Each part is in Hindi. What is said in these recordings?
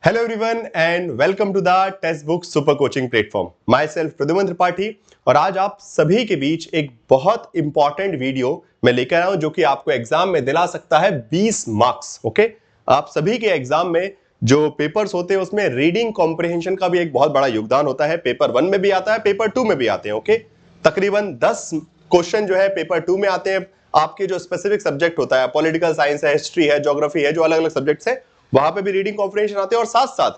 Hello everyone and welcome to the text book super coaching platform. Myself Pradyuman Tripathi और आज आप सभी के बीच एक बहुत इंपॉर्टेंट वीडियो मैं लेकर आया हूं जो कि आपको एग्जाम में दिला सकता है 20 मार्क्स। ओके, आप सभी के एग्जाम में जो पेपर्स होते हैं उसमें रीडिंग कॉम्प्रिहेंशन का भी एक बहुत बड़ा योगदान होता है। पेपर 1 में भी आता है, पेपर 2 में भी आते हैं। ओके, तकरीबन 10 क्वेश्चन जो है पेपर 2 में आते हैं। आपके जो स्पेसिफिक सब्जेक्ट होता है, पॉलिटिकल साइंस है, हिस्ट्री है, ज्योग्राफी है, जो अलग अलग सब्जेक्ट्स है वहां पे भी रीडिंग कॉम्प्रिहेंशन आते हैं। और साथ साथ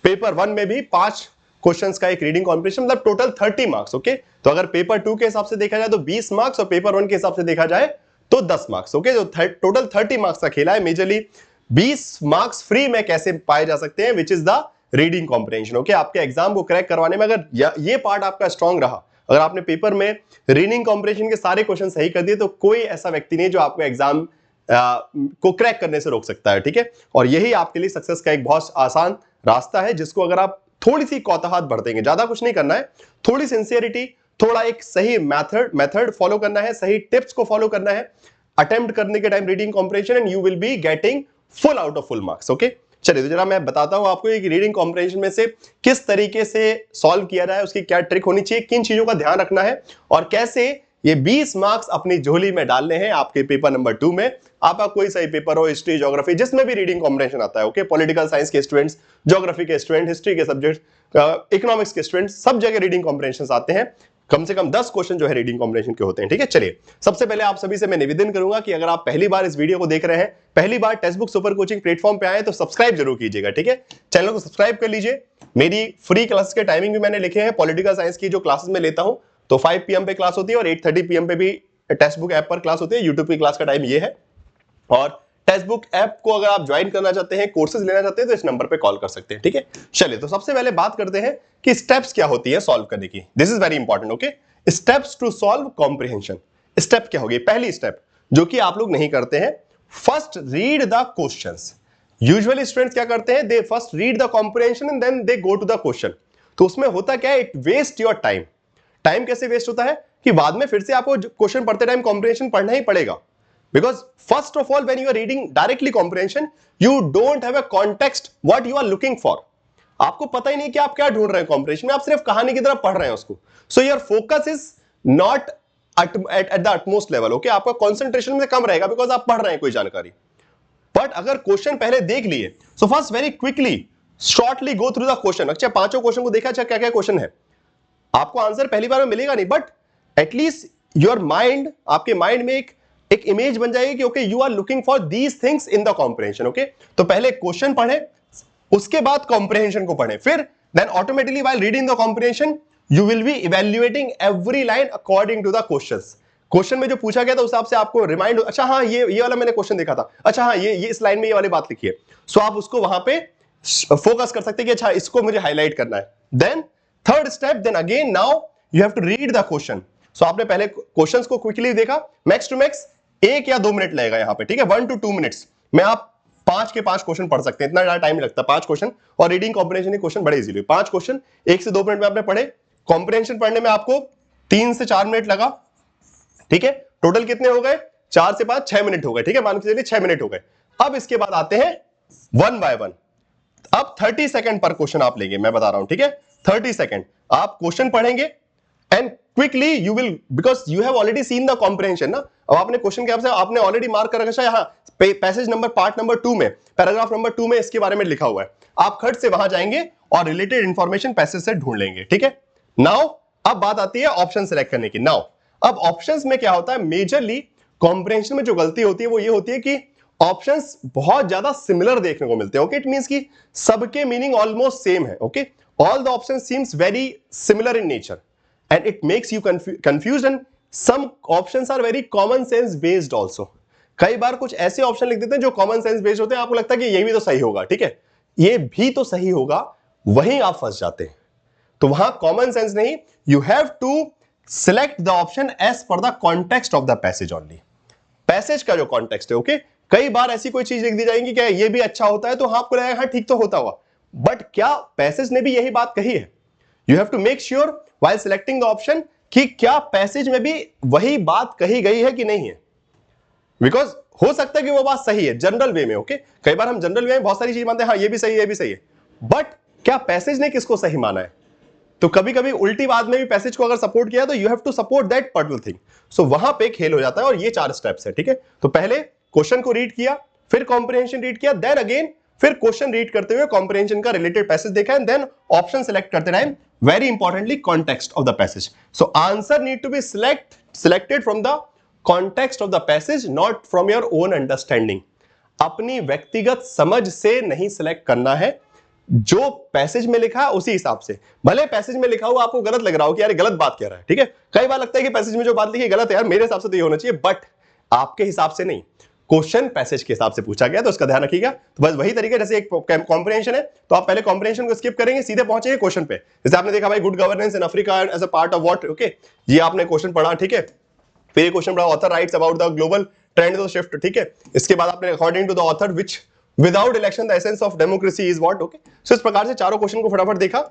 पेपर 1 में भी 5 क्वेश्चंस का एक रीडिंग कॉम्प्रिहेंशन, मतलब टोटल 30 मार्क्स। ओके, तो अगर पेपर 2 के हिसाब से देखा जाए तो 20 मार्क्स और पेपर 1 के हिसाब से देखा जाए तो 10 मार्क्स। ओके, तो टोटल 30 मार्क्स का खेला है। मेजरली 20 मार्क्स फ्री में कैसे पाए जा सकते हैं, which is the reading comprehension. Okay, आपके एग्जाम को क्रैक करवाने में अगर ये पार्ट आपका स्ट्रांग रहा, अगर आपने पेपर में रीडिंग कॉम्प्रिहेंशन के सारे क्वेश्चन सही कर दिए, तो कोई ऐसा व्यक्ति नहीं जो आपको एग्जाम को क्रैक करने से रोक सकता है। ठीक है, और यही आपके लिए सक्सेस का एक बहुत आसान रास्ता है, जिसको अगर आप थोड़ी सी कौतूहत बरतेंगे, ज्यादा कुछ नहीं करना है, थोड़ी सिंसियरिटी, थोड़ा एक सही मेथड फॉलो करना है, सही टिप्स को फॉलो करना है अटेम्प्ट करने के time reading comprehension, and you will be getting full out of full marks. Okay, चलिए तो जरा मैं बताता हूं आपको एक रीडिंग कॉम्प्रिहेंशन में से किस तरीके से सॉल्व किया जाए, उसकी क्या ट्रिक होनी चाहिए, किन चीजों का ध्यान रखना है और कैसे ये 20 मार्क्स अपनी झोली में डालने हैं आपके पेपर नंबर 2 में। आपका कोई सही पेपर हो, हिस्ट्री, ज्योग्राफी, जिसमें भी रीडिंग कॉम्प्रिहेंशन आता है। ओके, पॉलिटिकल साइंस के स्टूडेंट्स, ज्योग्राफी के स्टूडेंट, हिस्ट्री के सब्जेक्ट, इकोनॉमिक्स के स्टूडेंट, सब जगह रीडिंग कॉम्प्रिहेंशन आते हैं। कम से कम 10 क्वेश्चन जो है रीडिंग कॉम्प्रिहेंशन के होते हैं। ठीक है, चलिए सबसे पहले आप सभी से मैं निवेदन करूंगा कि अगर आप पहली बार इस वीडियो को देख रहे हैं, पहली बार text book super coaching platform पे आए, तो सब्सक्राइब जरूर कीजिएगा। ठीक है, चैनल को सब्सक्राइब कर लीजिए। मेरी फ्री क्लास के टाइमिंग भी मैंने लिखे हैं। पॉलिटिकल साइंस की जो क्लासेस में लेता हूं तो 5 PM पे क्लास होती है और 8:30 PM पे भी टेक्स्ट बुक ऐप पर क्लास होती है। यूट्यूब की क्लास का टाइम ये है। और टेक्स्ट बुक ऐप को अगर आप ज्वाइन करना चाहते हैं, कोर्सेज लेना चाहते हैं, तो इस नंबर पे कॉल कर सकते हैं। ठीक है, चलिए तो सबसे पहले बात करते हैं कि स्टेप्स क्या होती है सॉल्व करने की। This is very important. Okay, steps to solve comprehension. Step क्या होगी? पहली स्टेप जो कि आप लोग नहीं करते हैं, first read the questions. Usually students क्या करते हैं, they first read the comprehension and then they go to the question. तो उसमें होता क्या है, it waste your time. Time कैसे वेस्ट होता है कि बाद में फिर से आपको क्वेश्चन पढ़ते टाइम कॉम्प्रिहेंशन पढ़ना ही पड़ेगा। Because first of all, when you are reading directly comprehension, you don't have a context what you are looking for. आपको पता ही नहीं कि आप क्या ढूंढ रहे हैं कॉम्प्रिहेंशन में, आप सिर्फ कहानी की तरह पढ़ रहे हैं उसको। So your focus is not at the utmost level. Okay, आपका कॉन्सेंट्रेशन में कम रहेगा बिकॉज आप पढ़ रहे हैं कोई जानकारी। बट अगर क्वेश्चन पहले देख लिए, so first very quickly shortly go through the question. अच्छा, पांचों क्वेश्चन को देखा, अच्छा क्या क्या क्वेश्चन है। आपको आंसर पहली बार में मिलेगा नहीं, बट एटलीस्ट योर माइंड, आपके माइंड में एक इमेज बन जाएगी कि okay, you are looking for these things in the comprehension. Okay, तो पहले क्वेश्चन पढ़े, उसके बाद कॉम्प्रिहेंशन को पढ़े, फिर then automatically while reading the comprehension you will be evaluating every line according to the questions. Question में जो पूछा गया था उस हिसाब से आपको रिमाइंड, अच्छा हाँ ये वाला मैंने क्वेश्चन देखा था, अच्छा हाँ ये इस लाइन में ये वाली बात लिखी है। सो आप उसको वहां पे फोकस कर सकते हैं कि अच्छा इसको मुझे हाईलाइट करना है। Then third step, then again now you have to read the question. So आपने पहले क्वेश्चंस को क्विकली देखा, मैक्स टू मैक्स 1 या 2 मिनट लगेगा यहां पे। ठीक है, 1 to 2 मिनट्स में आप 5 के 5 क्वेश्चन पढ़ सकते हैं। इतना ज्यादा टाइम नहीं लगता, 5 क्वेश्चन। और रीडिंग कॉम्प्रिहेंशन के क्वेश्चन बड़े इजीली, 5 क्वेश्चन 1 से 2 मिनट में आपने पढ़े। कॉम्प्रिहेंशन पढ़ने में आपको 3 से 4 मिनट लगा। ठीक है, टोटल कितने हो गए? 4 से 5 6 मिनट हो गए। ठीक है, मान के चलिए 6 मिनट हो गए। अब इसके बाद आते हैं 1 by 1। अब 30 सेकंड पर क्वेश्चन आप लेंगे, मैं बता रहा हूं। ठीक है, 30 सेकंड आप क्वेश्चन पढ़ेंगे and quickly you will, because you have already seen the comprehension ना। अब आपने क्वेश्चन के आपने ऑलरेडी मार्क कर रखा है, यहां पैसेज नंबर पार्ट नंबर 2 में, पैराग्राफ नंबर 2 में इसके बारे में लिखा हुआ है। आप खट से वहां जाएंगे और रिलेटेड इंफॉर्मेशन पैसेज से ढूंढ लेंगे। ठीक है, नाउ अब बात आती है ऑप्शन सेलेक्ट करने की। नाउ अब ऑप्शंस में क्या होता है, मेजरली कॉम्प्रिहेंशन में जो गलती होती है वो ये होती है कि ऑप्शंस बहुत ज्यादा सिमिलर देखने को मिलते हैं। ओके, इट मींस कि सबके मीनिंग ऑलमोस्ट सेम है। Okay, all the options seems very similar in nature and it makes you confused, and some options are very common sense based also। कई बार कुछ ऐसे ऑप्शन लिख देते हैं जो कॉमन सेंस बेस्ड होते हैं, आपको लगता है कि ये भी तो सही होगा। ठीक है, ये भी तो सही होगा, वहीं आप फंस जाते हैं। तो वहां कॉमन सेंस नहीं, you have to select the option as per the context of the passage only. Passage का जो कॉन्टेक्स्ट है। ओके, कई बार ऐसी कोई चीज लिख दी जाएगी क्या ये भी अच्छा होता है, तो आपको लगेगा हाँ ठीक तो होता हुआ, बट क्या पैसेज ने भी यही बात कही है? You have to make sure while selecting the option कि क्या पैसेज में भी वही बात कही गई है कि नहीं है। बिकॉज हो सकता है कि वो बात सही है जनरल वे में। ओके, कई बार हम जनरल वे में बहुत सारी चीज मानते हैं, हाँ ये भी सही है, ये भी सही है, बट क्या पैसेज ने किसको सही माना है? तो कभी कभी उल्टी बात में भी पैसेज को अगर सपोर्ट किया तो you have to support that particular thing. So वहां पे खेल हो जाता है और ये 4 स्टेप्स है, ठीक है। तो पहले क्वेश्चन को रीड किया, फिर कॉम्प्रिहेंशन रीड किया, देन अगेन फिर क्वेश्चन रीड करते हुए कॉम्प्रिहेंशन का रिलेटेड पैसेज देखा एंड देन ऑप्शन सेलेक्ट करते time very importantly context of the passage. So answer need to be selected from the context of the passage, not from your own understanding। अपनी व्यक्तिगत समझ से नहीं सिलेक्ट करना है, जो पैसेज में लिखा है उसी हिसाब से। भले पैसेज में लिखा हुआ आपको गलत लग रहा हो कि यार गलत बात कह रहा है, ठीक है। कई बार लगता है कि पैसेज में जो बात लिखी है गलत है यार, मेरे हिसाब से तो ये होना चाहिए, बट आपके हिसाब से नहीं, क्वेश्चन पैसेज के हिसाब से पूछा गया तो उसका ध्यान रखिएगा। तो बस वही तरीका, जैसे एक कॉम्प्रिहेंशन है तो आप पहले कॉम्प्रिहेंशन को स्किप करेंगे, सीधे पहुंचेंगे क्वेश्चन पे। जैसे आपने देखा भाई good governance in Africa as a part of what, okay, ये आपने क्वेश्चन पढ़ा, ठीक है। फिर ये क्वेश्चन पढ़ा author writes about the global trend of shift, ठीक है। इसके बाद आपने according to the author which without election the essence of democracy is what, okay. So इस प्रकार से चारों क्वेश्चन को फटाफट देखा,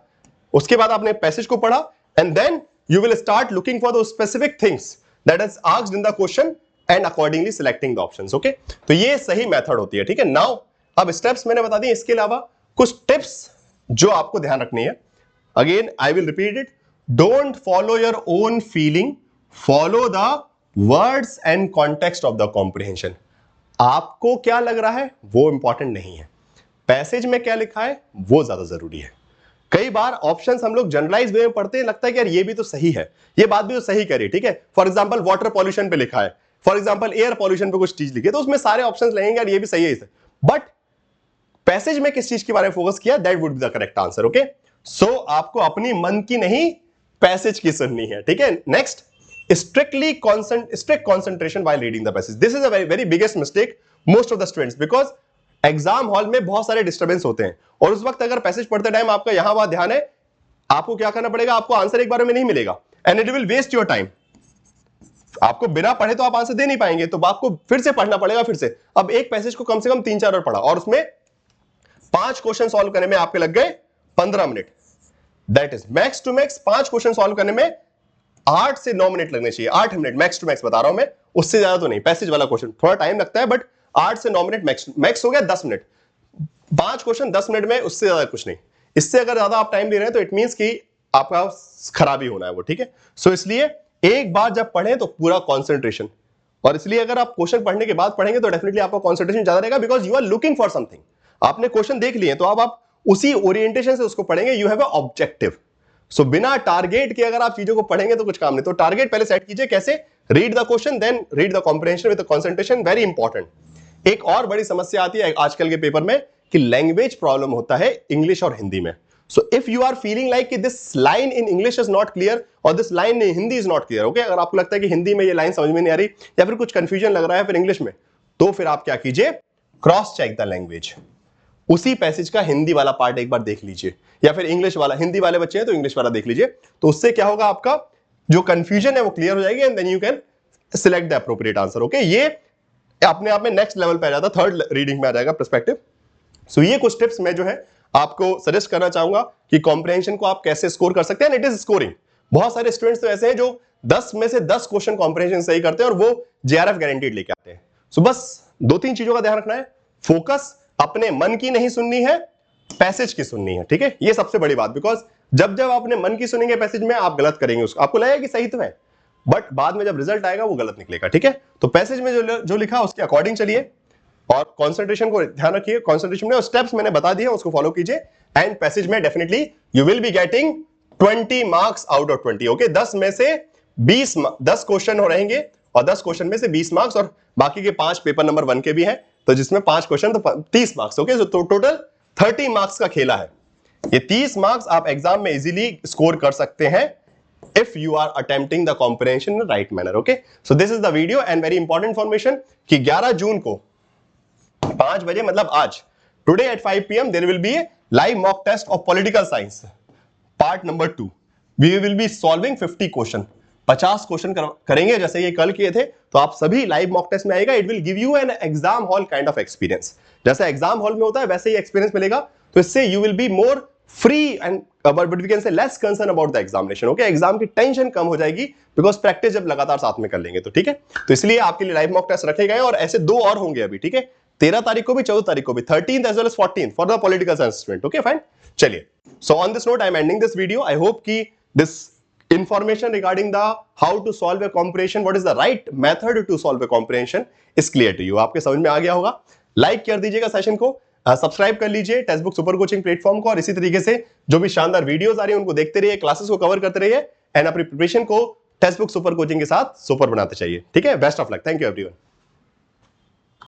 उसके बाद आपने पैसेज को पढ़ा and then you will start looking for the specific things that is asked in the question and accordingly selecting the options, okay. तो ये सही मेथड होती है, ठीक है। नाउ अब स्टेप्स मैंने बता दिए, इसके अलावा कुछ टिप्स जो आपको ध्यान रखनी है। Again I will repeat it, don't follow your own feeling, follow the words and context of the comprehension. आपको क्या लग रहा है वो इंपॉर्टेंट नहीं है, पैसेज में क्या लिखा है वो ज्यादा जरूरी है। कई बार ऑप्शंस हम लोग जनरलाइज वे में पढ़ते हैं, लगता है कि यार ये भी तो सही है, ये बात भी तो सही कह रही है, ठीक है। फॉर एग्जांपल वाटर पॉल्यूशन पे लिखा है, फॉर एग्जांपल एयर पॉल्यूशन पे कुछ चीज लिखी है, तो उसमें सारे ऑप्शंस लगेंगे यार ये भी सही है इसे, बट पैसेज में किस चीज के बारे में फोकस किया, that would be the correct answer, okay. So आपको अपनी मन की नहीं पैसेज की सुननी है, ठीक है। Next, strict concentration while reading the passage. This is a very biggest mistake most of the students, because exam hall में बहुत सारे डिस्टर्बेंस होते हैं और उस वक्त अगर पैसेज पढ़ते टाइम आपका यहां वहां ध्यान है, आपको क्या करना पड़ेगा, आपको आंसर एक बार में नहीं मिलेगा and it will waste your time. आपको बिना पढ़े तो आप आंसर दे नहीं पाएंगे, तो आपको फिर से पढ़ना पड़ेगा फिर से। अब एक पैसेज को कम से कम 3-4 बार पढ़ा और उसमें 5 क्वेश्चन सॉल्व करने में आपके लग गए 15 minute, that is max to max 5 question solve करने में 8 से 9 मिनट लगने चाहिए, 8 मिनट मैक्स टू मैक्स बता रहा हूं मैं, उससे ज्यादा तो नहीं। पैसेज वाला क्वेश्चन थोड़ा टाइम लगता है बट 8 से 9 मिनट मैक्स हो गया 10 मिनट, 5 क्वेश्चन 10 मिनट में, उससे ज्यादा कुछ नहीं। इससे अगर ज्यादा आप टाइम दे रहे हैं तो इट मींस कि आपका खराबी होना है वो, ठीक है। सो इसलिए एक बार जब पढ़ें तो पूरा कॉन्सेंट्रेशन, और इसलिए अगर आप क्वेश्चन पढ़ने के बाद पढ़ेंगे तो डेफिनेटली आपका कॉन्सेंट्रेशन ज्यादा रहेगा, because you are looking for something. आपने क्वेश्चन देख लिए तो अब आप उसी ओरिएंटेशन से उसको पढ़ेंगे, यू हैव अ ऑब्जेक्टिव। सो बिना टारगेट के अगर आप चीजों को पढ़ेंगे तो कुछ काम नहीं। तो टारगेट पहले सेट कीजिए, कैसे, read the question then read the comprehension with concentration, very important. एक और बड़ी समस्या आती है आजकल के पेपर में कि लैंग्वेज प्रॉब्लम होता है इंग्लिश और हिंदी में। So if you are feeling like कि this line in English is not clear और this line in Hindi is not clear, okay, अगर आपको लगता है कि हिंदी में ये लाइन समझ में नहीं आ रही या फिर कुछ कंफ्यूजन लग रहा है फिर इंग्लिश में, तो फिर आप क्या कीजिए, क्रॉस चेक द लैंग्वेज, उसी पैसेज का हिंदी वाला पार्ट एक बार देख लीजिए, या फिर इंग्लिश वाला, हिंदी वाले बच्चे हैं तो इंग्लिश वाला देख लीजिए। तो उससे क्या होगा, आपका जो कंफ्यूजन है वो क्लियर हो जाएगी and then you can select the appropriate answer, okay. ये अपने आप में नेक्स्ट लेवल पे आ जाता, थर्ड रीडिंग में आ जाएगा पर्सपेक्टिव। सो ये कुछ टिप्स मैं जो है आपको सजेस्ट करना चाहूंगा कि कॉम्प्रिहेंशन को आप कैसे स्कोर कर सकते हैं। It is scoring. बहुत सारे स्टूडेंट्स तो ऐसे हैं जो 10 में से 10 क्वेश्चन कॉम्प्रिहेंशन सही करते हैं और वो जेआरएफ गारंटीड लेके आते हैं। सो बस 2-3 चीजों का ध्यान रखना है, फोकस अपने मन की नहीं सुननी है, पैसेज की सुननी है, ठीक है। ये सबसे बड़ी बात, बिकॉज जब जब अपने मन की सुनेंगे पैसेज में आप गलत करेंगे उसको, आपको लगेगा कि सही तो है बट बाद में जब रिजल्ट आएगा वो गलत निकलेगा, ठीक है। तो पैसेज में जो लिखा उसके अकॉर्डिंग चलिए और कंसंट्रेशन को ध्यान रखिए। कंसंट्रेशन में स्टेप्स मैंने बता दिए उसको फॉलो कीजिए एंड पैसेज में definitely you will be getting 20 marks out of 20, okay. 10 में से 10 क्वेश्चन हो रहेंगे और 10 क्वेश्चन में से 20 मार्क्स और बाकी के 5 पेपर नंबर 1 के भी हैं, तो जिसमें 5 क्वेश्चन तो 30 मार्क्स, ओके। तो टोटल 30 मार्क्स का खेला है। ये 30 मार्क्स आप एग्जाम में इजीली स्कोर कर सकते हैं if you are attempting the comprehension in the right manner, okay. So this is the video and very important information कि 11 जून को 5 बजे मतलब आज today at 5 PM there will be a live mock test of political science part number 2. We will be solving 50 question, 50 question करेंगे जैसे ये कल किए थे। तो आप सभी लाइव मॉक टेस्ट में आएगा, it will give you an exam hall kind of experience. जैसा एग्जाम हॉल में होता है वैसे ही एक्सपीरियंस मिलेगा, तो इससे you will be more free and but we can say less concern about the examination, okay. Exam की टेंशन कम हो जाएगी बिकॉज प्रैक्टिस जब लगातार साथ में कर लेंगे तो, ठीक है। तो इसलिए आपके लिए लाइव मॉक टेस्ट रखे गए और ऐसे 2 और होंगे अभी, ठीक है। 13 तारीख को भी, 14 तारीख को भी, 13th as well as 14th for the political science student. Okay, fine. चलिए. So on this note, I am ending this video. I hope कि this information regarding the how to solve a comprehension, what is the right method to solve a comprehension is clear to you. आपके समझ में आ गया होगा. लाइक कर दीजिएगा सेशन को, सब्सक्राइब कर लीजिए text book super coaching platform को, और इसी तरीके से जो भी शानदार वीडियोस आ रही है उनको देखते रहिए, क्लासेस को कवर करते रहिए एंड अपनी प्रिपरेशन को टेक्स्ट बुक सुपर कोचिंग के साथ सुपर बनाते चाहिए. ठीक है, best of luck. Thank you everyone.